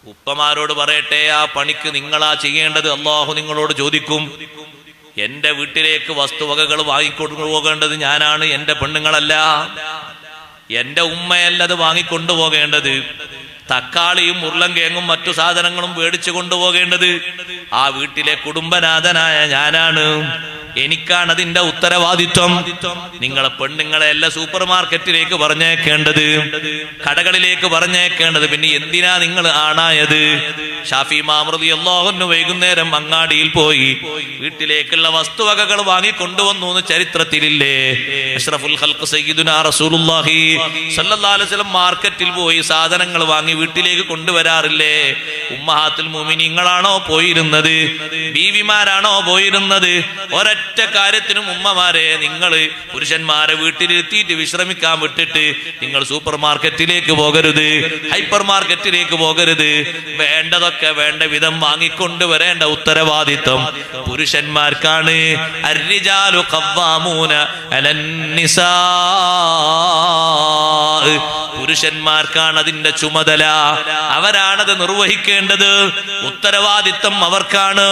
ഉപ്പമാരോട് പറയട്ടെ, ആ പണിക്ക് നിങ്ങളാ ചെയ്യേണ്ടത്. അള്ളാഹു നിങ്ങളോട് ചോദിക്കും. എന്റെ വീട്ടിലേക്ക് വസ്തുവകകൾ വാങ്ങിക്കൊണ്ടു പോകേണ്ടത് ഞാനാണ്, എന്റെ പെണ്ണുങ്ങളല്ല. എന്റെ ഉമ്മയല്ല അത് വാങ്ങിക്കൊണ്ടുപോകേണ്ടത്. തക്കാളിയും ഉരുളൻകിഴങ്ങും മറ്റു സാധനങ്ങളും മേടിച്ചു കൊണ്ടുപോകേണ്ടത് ആ വീട്ടിലെ കുടുംബനാഥനായ ഞാനാണ്. എനിക്കാണ് അതിന്റെ ഉത്തരവാദിത്വം. നിങ്ങളെ പെണ്ണുങ്ങളെ അല്ല സൂപ്പർ മാർക്കറ്റിലേക്ക് പറഞ്ഞേക്കേണ്ടത്, കടകളിലേക്ക് പറഞ്ഞേക്കേണ്ടത്. പിന്നെ എന്തിനാ നിങ്ങൾ ആണായത്? ഷാഫി ഇമാം റളിയല്ലാഹു അൻഹു വൈകുന്നേരം അങ്ങാടിയിൽ പോയി വീട്ടിലേക്കുള്ള വസ്തുവകകൾ വാങ്ങിക്കൊണ്ടുവന്നു എന്ന് ചരിത്രത്തിലില്ലേ? അഷ്റഫുൽ ഖൽഖ് സയ്യിദുനാ റസൂലുള്ളാഹി സ്വല്ലല്ലാഹു അലൈഹി വസല്ലം മാർക്കറ്റിൽ പോയി സാധനങ്ങൾ വാങ്ങി വീട്ടിലേക്ക് കൊണ്ടുവരാറില്ലേ? ഉമ്മഹാത്തുൽ മുഅ്മിനീങ്ങളാണോ പോയിരുന്നത്? ബീവിമാരാണോ പോയിരുന്നത്? ഒരൊറ്റ കാര്യത്തിനും ഉമ്മമാരെ, നിങ്ങൾ പുരുഷന്മാരെ വീട്ടിലിരുത്തിയിട്ട് വിശ്രമിക്കാൻ വിട്ടിട്ട് നിങ്ങൾ സൂപ്പർ മാർക്കറ്റിലേക്ക് പോകരുത്, ഹൈപ്പർ മാർക്കറ്റിലേക്ക് പോകരുത്. വേണ്ടതൊക്കെ വേണ്ട വിധം വാങ്ങിക്കൊണ്ടുവരേണ്ട ഉത്തരവാദിത്വം പുരുഷന്മാർക്കാണ്. അർരിജാലു ഖവ്വാമൂന അലന്നിസാ, പുരുഷന്മാർക്കാണ് അതിന്റെ ചുമതല, അവരാണത് നിർവഹിക്കേണ്ടത്. ഉത്തരവാദിത്തം അവർക്കാണ്.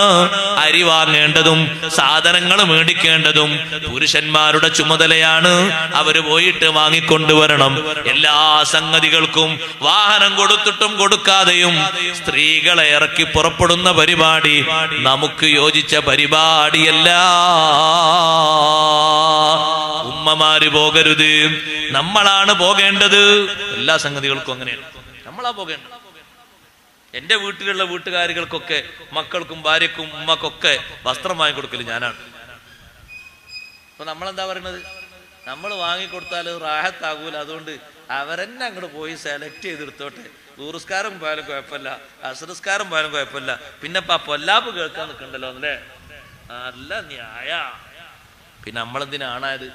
അരി വാങ്ങേണ്ടതും സാധനങ്ങൾ മേടിക്കേണ്ടതും പുരുഷന്മാരുടെ ചുമതലയാണ്. അവര് പോയിട്ട് വാങ്ങിക്കൊണ്ടുവരണം. എല്ലാ സംഗതികൾക്കും വാഹനം കൊടുത്തിട്ടും കൊടുക്കാതെയും സ്ത്രീകളെ ഇറക്കി പുറപ്പെടുന്ന പരിപാടി നമുക്ക് യോജിച്ച പരിപാടിയല്ല. ഉമ്മമാര് പോകരുത്, നമ്മളാണ് പോകേണ്ടത്. എല്ലാ സംഗതികൾക്കും അങ്ങനെയാണ്, നമ്മളാ പോകേണ്ടത്. എന്റെ വീട്ടിലുള്ള വീട്ടുകാരികൾക്കൊക്കെ, മക്കൾക്കും ഭാര്യക്കും ഉമ്മക്കൊക്കെ വസ്ത്രം വാങ്ങിക്കൊടുക്കല് ഞാനാണ്. അപ്പൊ നമ്മളെന്താ പറയുന്നത്? നമ്മൾ വാങ്ങിക്കൊടുത്താൽ റാഹത്താകൂല, അതുകൊണ്ട് അവരെന്നെ അങ്ങോട്ട് പോയി സെലക്ട് ചെയ്തെടുത്തോട്ടെ. ദൂറുസ്കാരം പോയാലും കുഴപ്പമില്ല, അസറുസ്കാരം പോയാലും കുഴപ്പമില്ല, പിന്നെ പൊല്ലാപ്പ് കേൾക്കാൻ നിൽക്കണ്ടല്ലോ അല്ലേ? നല്ല ന്യായ. പിന്നെ നമ്മളെന്തിനാണായത്?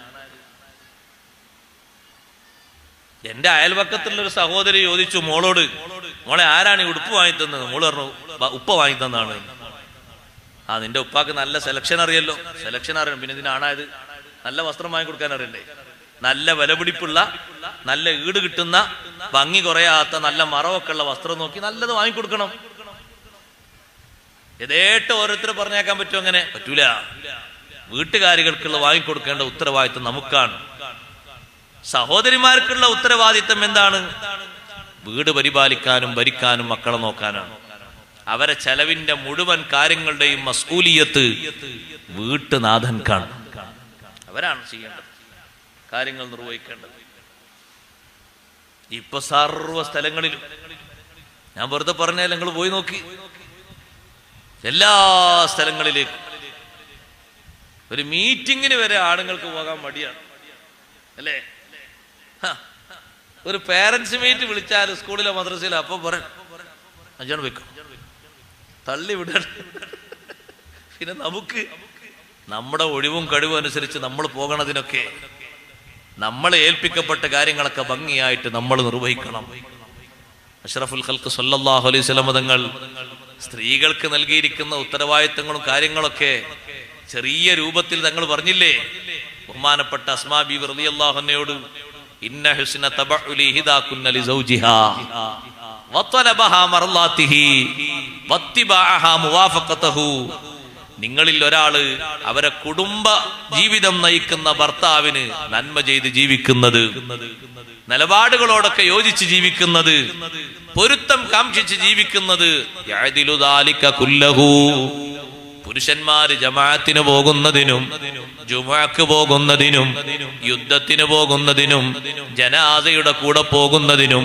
എന്റെ അയൽപക്കത്തുള്ളൊരു സഹോദരി ചോദിച്ചു മോളോട്, മോളെ ആരാണ് ഈ ഉടുപ്പ് വാങ്ങി തന്നത്? മോള് പറഞ്ഞു ഉപ്പ വാങ്ങി തന്നാണ്. ആ, നിന്റെ ഉപ്പാക്ക് നല്ല സെലക്ഷൻ അറിയല്ലോ. സെലക്ഷൻ അറിയണം, പിന്നെ ഇതിനാണായത്? നല്ല വസ്ത്രം വാങ്ങി കൊടുക്കാൻ അറിയണ്ടേ? നല്ല വിലപിടിപ്പുള്ള, നല്ല ഈട് കിട്ടുന്ന, ഭംഗി കുറയാത്ത, നല്ല മറവൊക്കെ ഉള്ള വസ്ത്രം നോക്കി നല്ലത് വാങ്ങിക്കൊടുക്കണം. യഥേട്ട് ഓരോരുത്തർ പറഞ്ഞേക്കാൻ പറ്റുമോ? അങ്ങനെ പറ്റൂല. വീട്ടുകാരികൾക്കുള്ള വാങ്ങിക്കൊടുക്കേണ്ട ഉത്തരവാദിത്വം നമുക്കാണ്. സഹോദരിമാർക്കുള്ള ഉത്തരവാദിത്വം എന്താണ്? വീട് പരിപാലിക്കാനും ഭരിക്കാനും മക്കളെ നോക്കാനാണ്. അവരെ ചെലവിന്റെ മുഴുവൻ കാര്യങ്ങളുടെയും മസ്ഊലിയത്ത് വീട്ടുനാഥൻക്കാണ്. അവരാണ് ചെയ്യേണ്ടത്, കാര്യങ്ങൾ നിർവഹിക്കേണ്ടത്. ഇപ്പൊ സർവ്വ സ്ഥലങ്ങളിലും, ഞാൻ വെറുതെ പറഞ്ഞാൽ നിങ്ങൾ പോയി നോക്കി, എല്ലാ സ്ഥലങ്ങളിലേക്കും ഒരു മീറ്റിങ്ങിന് വരെ ആണുങ്ങൾക്ക് പോകാൻ മടിയാണ് അല്ലേ? ഒരു പേരൻസ് മീറ്റ് വിളിച്ചാൽ സ്കൂളിലോ മദ്രസയിലോ അപ്പൊ പറയാം അഞ്ചാണ് വെക്കും, തള്ളി വിടണം. പിന്നെ നമുക്ക് നമ്മുടെ ഒഴിവും കഴിവും അനുസരിച്ച് നമ്മൾ പോകണതിനൊക്കെ നമ്മളെ ഏൽപ്പിക്കപ്പെട്ട കാര്യങ്ങളൊക്കെ ഭംഗിയായിട്ട് നമ്മൾ നിർവഹിക്കണം. അഷ്റഫുൽ ഖൽഖ് സല്ലല്ലാഹു അലൈഹി വസല്ലം തങ്ങൾ സ്ത്രീകൾക്ക് നൽകിയിരിക്കുന്ന ഉത്തരവാദിത്തങ്ങളും കാര്യങ്ങളൊക്കെ ചെറിയ രൂപത്തിൽ തങ്ങൾ പറഞ്ഞില്ലേ? ബഹുമാനപ്പെട്ട അസ്മാ ബീവി റളിയല്ലാഹു അൻഹയോട്, ഇന്ന ഹുസ്ന തബഉലി ഹിദാകുന്ന ലിസൗജിഹാ വതലബഹാ മർളാതിഹി വത്തിബഅഹാ മുവാഫഖതഹു. നിങ്ങളിൽ ഒരാള് അവരെ കുടുംബ ജീവിതം നയിക്കുന്ന ഭർത്താവിന് നന്മ ചെയ്ത് ജീവിക്കുന്നത്, നിലപാടുകളോടൊക്കെ യോജിച്ച് ജീവിക്കുന്നത്, പൊരുത്തം കാംക്ഷിച്ച് ജീവിക്കുന്നത്, യഅദിലു ദാലിക കുല്ലഹു. പുരുഷന്മാര് ജമാഅത്തിന് പോകുന്നതിനും ജുമുഅക്ക് പോകുന്നതിനും യുദ്ധത്തിന് പോകുന്നതിനും ജനാസയുടെ കൂടെ പോകുന്നതിനും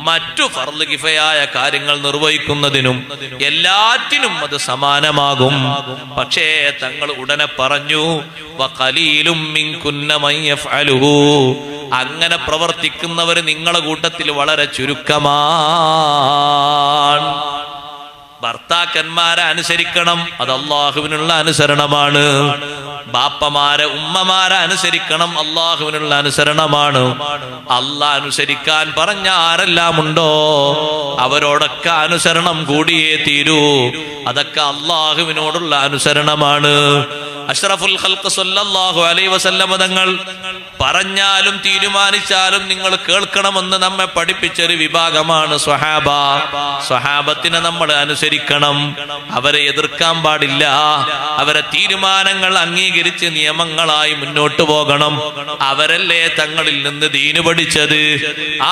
മറ്റു ഫർള് കിഫയായ കാര്യങ്ങൾ നിർവഹിക്കുന്നതിനും എല്ലാറ്റിനും അത് സമാനമാകും. പക്ഷേ തങ്ങൾ ഉടനെ പറഞ്ഞു, വഖലീലും മിൻകുന്ന മൻ യഫ്അലുഹു. അങ്ങനെ പ്രവർത്തിക്കുന്നവർ നിങ്ങളുടെ കൂട്ടത്തിൽ വളരെ ചുരുക്കമാണ്. ഭർത്താക്കന്മാരെ അനുസരിക്കണം, അത് അള്ളാഹുവിനുള്ള അനുസരണമാണ്. ബാപ്പമാരെ ഉമ്മമാരെ അനുസരിക്കണം, അള്ളാഹുവിനുള്ള അനുസരണമാണ്. അള്ളാഹ് അനുസരിക്കാൻ പറഞ്ഞ ആരെല്ലാം ഉണ്ടോ അവരോടൊക്കെ അനുസരണം കൂടിയേ തീരൂ. അതൊക്കെ അള്ളാഹുവിനോടുള്ള അനുസരണമാണ്. അഷ്റഫുൽ ഖൽഖ് സല്ലല്ലാഹു അലൈഹി വസല്ലം തങ്ങൾ പറഞ്ഞാലും തീരുമാനിച്ചാലും നിങ്ങൾ കേൾക്കണമെന്ന് നമ്മെ പഠിപ്പിച്ചൊരു വിഭാഗമാണ് സ്വഹാബ. സ്വഹാബത്തിനെ നമ്മൾ അനുസരിക്കണം, അവരെ എതിർക്കാൻ പാടില്ല, അവരെ തീരുമാനങ്ങൾ അംഗീകരിച്ച് നിയമങ്ങളായി മുന്നോട്ട് പോകണം. അവരല്ലേ തങ്ങളിൽ നിന്ന് ദീന് പഠിച്ചത്.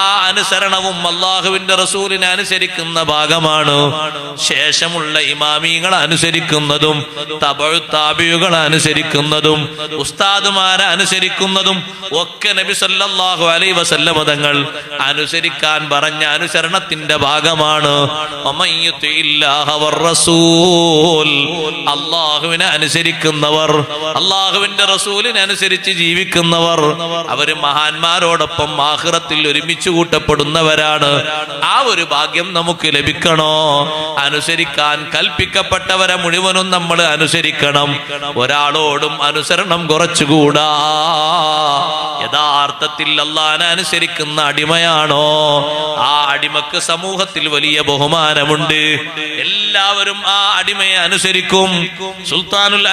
ആ അനുസരണവും അല്ലാഹുവിന്റെ റസൂലിനെ അനുസരിക്കുന്ന ഭാഗമാണ്. ശേഷമുള്ള ഇമാമികളെ അനുസരിക്കുന്നതും തബഉ താബിഉകളെ അനുസരിക്കുന്നതും ഉസ്താദുമാരെ അനുസരിക്കുന്നതും ഒക്കെ നബി സല്ലല്ലാഹു അലൈഹി വസല്ലം തങ്ങൾ അനുസരിക്കാൻ പറഞ്ഞ അനുസരണത്തിന്റെ ഭാഗമാണ്. അല്ലാഹുവിനെ അനുസരിക്കുന്നവർ, അല്ലാഹുവിന്റെ റസൂലിനെ അനുസരിച്ച് ജീവിക്കുന്നവർ, അവര് മഹാന്മാരോടൊപ്പം ആഖിറത്തിൽ ഒരുമിച്ച് കൂട്ടപ്പെടുന്നവരാണ്. ആ ഒരു ഭാഗ്യം നമുക്ക് ലഭിക്കണോ? അനുസരിക്കാൻ കൽപ്പിക്കപ്പെട്ടവരെ മുഴുവനും നമ്മൾ അനുസരിക്കണം. ഒരാളോടും അനുസരണം കുറച്ചുകൂടാ. യഥാർത്ഥത്തിൽ അല്ലാഹുവിനെ അനുസരിക്കുന്ന അടിമയാണോ, ആ അടിമക്ക് സമൂഹത്തിൽ വലിയ ബഹുമാനമുണ്ട്. എല്ലാവരും ആ അടിമയെ അനുസരിക്കും. സുൽത്താനുൽ